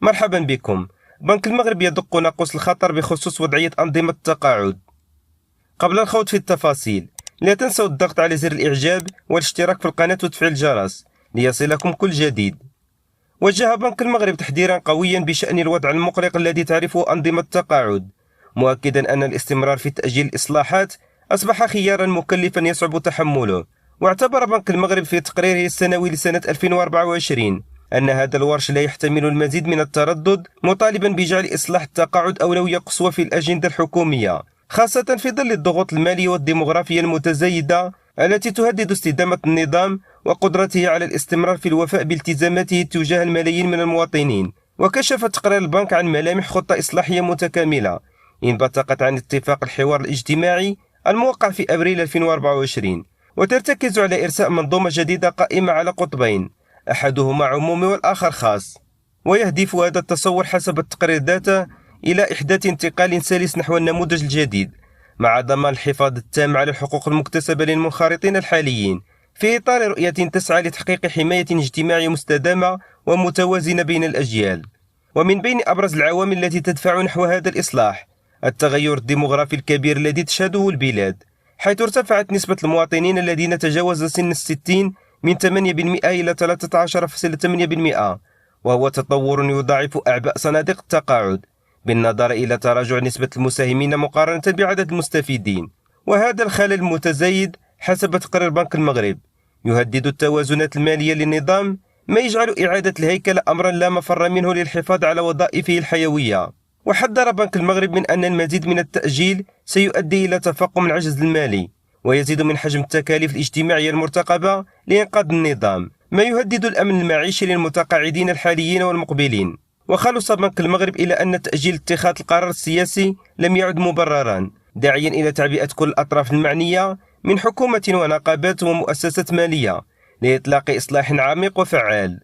مرحبا بكم. بنك المغرب يدق ناقوس الخطر بخصوص وضعية أنظمة التقاعد. قبل الخوض في التفاصيل، لا تنسوا الضغط على زر الإعجاب والاشتراك في القناة وتفعيل الجرس ليصلكم كل جديد. وجه بنك المغرب تحذيرا قويا بشأن الوضع المقلق الذي تعرفه أنظمة التقاعد، مؤكدا أن الاستمرار في تأجيل الإصلاحات أصبح خيارا مكلفا يصعب تحمله. واعتبر بنك المغرب في تقريره السنوي لسنة 2024 أن هذا الورش لا يحتمل المزيد من التردد، مطالبا بجعل إصلاح التقاعد أولوية قصوى في الأجندة الحكومية، خاصة في ظل الضغوط المالية والديمغرافية المتزايدة التي تهدد استدامة النظام وقدرته على الاستمرار في الوفاء بالتزاماته تجاه الملايين من المواطنين. وكشف تقرير البنك عن ملامح خطة إصلاحية متكاملة انبثقت عن اتفاق الحوار الاجتماعي الموقع في أبريل 2024، وترتكز على إرساء منظومة جديدة قائمة على قطبين، أحدهما عمومي والآخر خاص. ويهدف هذا التصور حسب التقرير ذاته إلى إحداث انتقال سلس نحو النموذج الجديد، مع ضمان الحفاظ التام على الحقوق المكتسبة للمنخرطين الحاليين، في إطار رؤية تسعى لتحقيق حماية اجتماعية مستدامة ومتوازنة بين الأجيال. ومن بين أبرز العوامل التي تدفع نحو هذا الإصلاح التغير الديمغرافي الكبير الذي تشهده البلاد، حيث ارتفعت نسبة المواطنين الذين تجاوز سن 60 من 8% إلى 13.8%، وهو تطور يضاعف أعباء صناديق التقاعد بالنظر إلى تراجع نسبة المساهمين مقارنة بعدد المستفيدين. وهذا الخلل المتزايد حسب تقرير بنك المغرب يهدد التوازنات المالية للنظام، ما يجعل إعادة الهيكلة أمرا لا مفر منه للحفاظ على وظائفه الحيوية. وحذر بنك المغرب من أن المزيد من التأجيل سيؤدي إلى تفاقم العجز المالي ويزيد من حجم التكاليف الاجتماعية المرتقبة لإنقاذ النظام، ما يهدد الأمن المعيشي للمتقاعدين الحاليين والمقبلين. وخلص بنك المغرب إلى أن تأجيل اتخاذ القرار السياسي لم يعد مبررا، داعيا إلى تعبئة كل الأطراف المعنية من حكومة ونقابات ومؤسسات مالية لإطلاق إصلاح عميق وفعال.